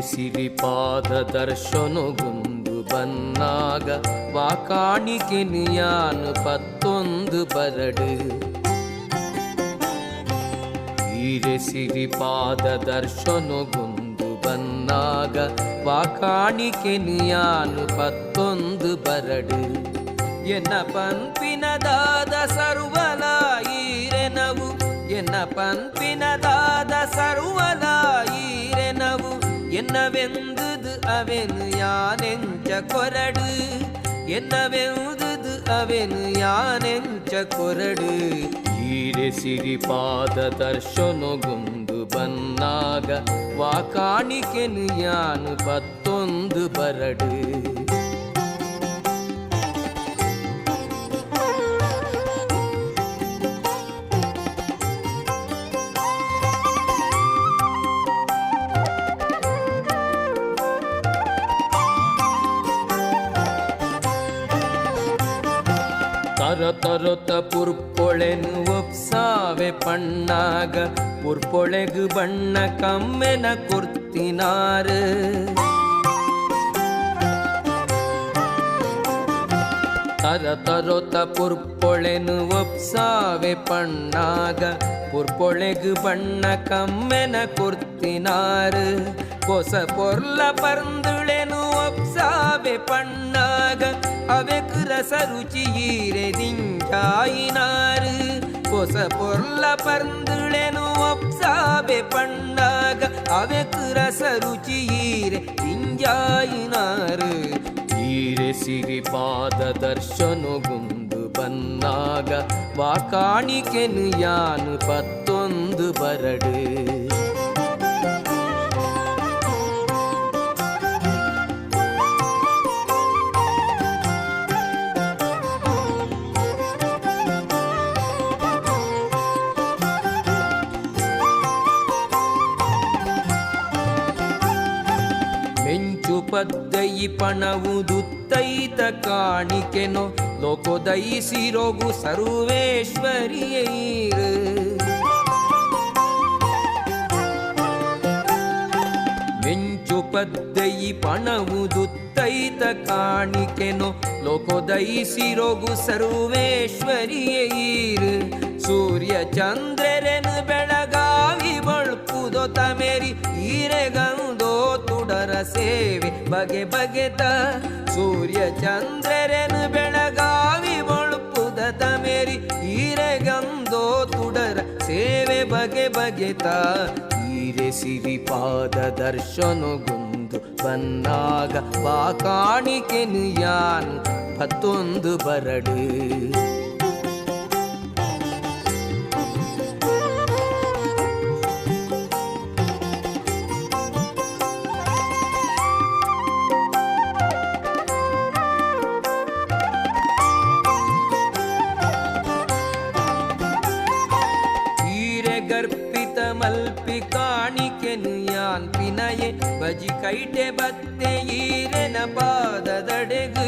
ಸಿರಿಪಾದ ದರ್ಶನಗೊಂದು ಬನ್ನಾಗ ವಾಕಾಣಿಕೆನಿಯಾನು ಪತ್ತೊಂದು ಬರಡು ಹೀರೆ ಸಿರಿಪಾದ ದರ್ಶನಗೊಂದು ಬನ್ನಾಗ ವಾಕಾಣಿಕೆನಿಯಾನು ಪತ್ತೊಂದು ಬರಡು ಎನ್ನ ಪಂಪಿನದಾದ ಸರ್ವಲ ಈರೆನವು ಎನ್ನ ಪಂಪಿನದಾದ ಸರ್ವಲ ಈರೆನವು என்னவெந்தது அவனு யானெஞ்ச கொரடு என்னவெந்தது அவனு யானெஞ்ச கொರಡು ಹೀರೆ ಸಿರಿಪಾದ ದರ್ಶನಗೊಂದು ಬನ್ನಾಗ ವಾಕಾಣಿಕೆನು ಯಾನು ಪತ್ತೊಂದು ಬರಡು ತರತರೊತ ಪುರ್ಪೊಳೆನು ಒಪ್ಸಾವೆ ಪಣ್ಣಾಗ ಪುರ್ಪೊಳೆಗು ಬಣ್ಣ ಕಮ್ಮೆನ ಕೊರ್ತಿನಾರು ತರತರೊತ ಪುರ್ಪೊಳೆನು ಒಪ್ಸಾವೆ ಪಣ್ಣಾಗ ಪುರ್ಪೊಳೆಗು ಬಣ್ಣ ಕಮ್ಮೆನ ಕೊರ್ತಿನಾರು ಹೊಸ ಪೊರ್ಲ ಪರ್ಂದುಳೆನು ಒಪ್ಸಾವೆ ಪಣ್ಣಾಗ ಅವೆಕು ರಸ ರುಚಿಯೀರೆ ದಿಂಜಾಯಿನಾರು ಹೊಸ ಪೊರ್ಲ ಪರ್ಂದುಳೆನು ಒಪ್ಸಾವೆ ಪಣ್ಣಾಗ ಅವೆಕು ರಸ ರುಚಿಯೀರೆ ದಿಂಜಾಯಿನಾರು ಹೀರೆ ಸಿರಿಪಾದ ದರ್ಶನಗೊಂದು ಬನ್ನಾಗ ವಾಕಾಣಿಕೆನು ಯಾನು ಪತ್ತೊಂದು ಬರಡು ಪದ್ದಯಿ ಪಣವುದುತ್ತೈತ ಕಾಣಿಕೆನೋ ಲೋಕೋದಯಿಸಿರೋಗು ಸರ್ವೇಶ್ವರಿಯೈರು ಮೆಂಚು ಪದ್ದಯಿ ಪಣವುದುತ್ತೈತ ಕಾಣಿಕೆನೋ ಲೋಕೋದಯಿಸಿರೋಗು ಸರ್ವೇಶ್ವರಿಯೈರು ಸೂರ್ಯ ಚಂದ್ರರೆನು ಬೆಳಗಾವಿ ಬಳ್ಪುದೋ ತಮೇರಿ ಈರೆಗಂದೋ ತುಡರ ಸೇವೆ ಬಗೆ ಬಗೆತ ಸೂರ್ಯ ಚಂದ್ರರೆನು ಬೆಳಗಾವಿ ಬಳ್ಪುದ ತಮೇರಿ ಈರೆಗಂದೋ ತುಡರ ಸೇವೆ ಬಗೆ ಬಗೆತ ಹೀರೆ ಸಿರಿಪಾದ ದರ್ಶನಗೊಂದು ಬನ್ನಾಗ ವಾಕಾಣಿಕೆನು ಯಾನು ಪತ್ತೊಂದು ಬರಡು ಗರ್ಪಿತ ಮಲ್ಪಿ ಕಾಣಿಕೆನು ಯಾನ್ ಪಿನಯೆ ಬಜಿ ಕೈಟೆ ಬತ್ತೆ ಈರೆನ ಪಾದದಡೆಗು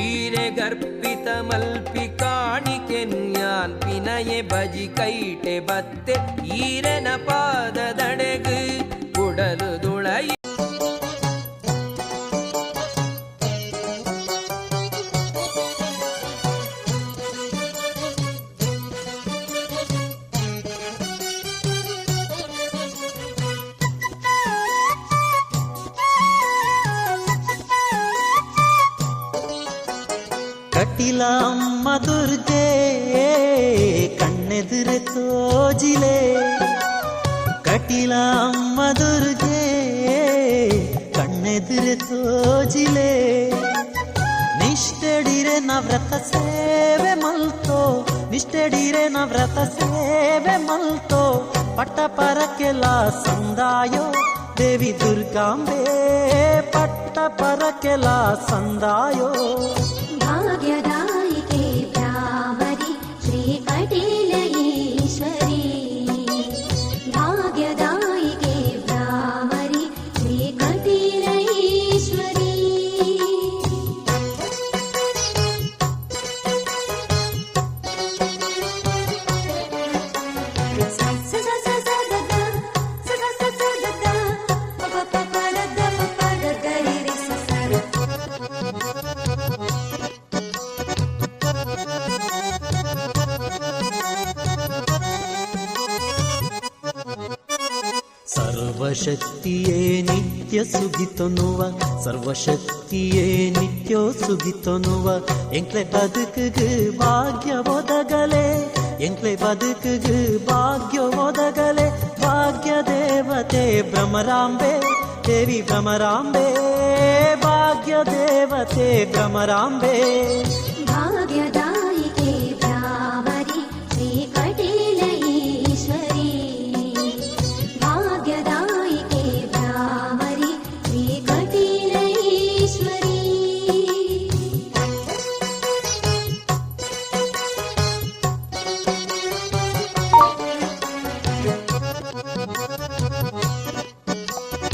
ಈರೆ ಗರ್ಪಿತ ಮಲ್ಪಿ ಕಾಣಿಕೆನು ಯಾನ್ ಪಿನಯೆ ಬಜಿ ಕೈಟೆ ಬತ್ತೆ ಈರೆನ ಪಾದದಡೆಗು ಕುಡಲು ದುಳೈ ಕಟಿಲ ಅಮ್ಮ ದುರ್ಗೆ ಕಣ್ಣೆದುರೆ ತೋಜಿಲೆ ಕಟಿಲ ಅಮ್ಮ ದುರ್ಗೆ ಕಣ್ಣೆದುರೆ ತೋಜಿಲೆ ನಿಷ್ಠೆಡಿರೆ ನವ್ರತ ಸೇವೆ ಮಲ್ತೋ ನಿಷ್ಠೆಡಿರೆ ನವ್ರತ ಸೇವೆ ಮಲ್ತೋ ಪಟ್ಟ ಪರಕೆಲ ಸಂದಾಯೋ ದೇವಿ ದುರ್ಗಾಂಬೆ ಪಟ್ಟ ಪರಕೆಲ ಸಂದಾಯೋ ಭಾಗ್ಯದಾಯಿಕೆ ಭ್ರಾಮರಿ ಶ್ರೀ ಕಟೀಲ ಈಶ್ವರಿ ಭಾಗ್ಯದಾಯಿಕೆ ಭ್ರಾಮರಿ ಶ್ರೀ ಕಟೀಲ ಈಶ್ವರಿ ಸರ್ವಶಕ್ತಿಯೇ ನಿತ್ಯ ಸುಗಿತೊನುವ ಸರ್ವಶಕ್ತಿಯೇ ನಿತ್ಯ ಸುಗಿತೊನುವ ಎಂಕ್ಲೆ ಬದುಕುಗು ಭಾಗ್ಯ ಒದಗಲೆ ಎಂಕ್ಲೆ ಬದುಕುಗು ಭಾಗ್ಯ ಒದಗಲೆ ಭಾಗ್ಯ ದೇವತೆ ಭ್ರಮರಾಂಬೆ ದೇವಿ ಭ್ರಮರಾಂಬೆ ಭಾಗ್ಯ ದೇವತೆ ಭ್ರಮರಾಂಬೆ ಭಾಗ್ಯದ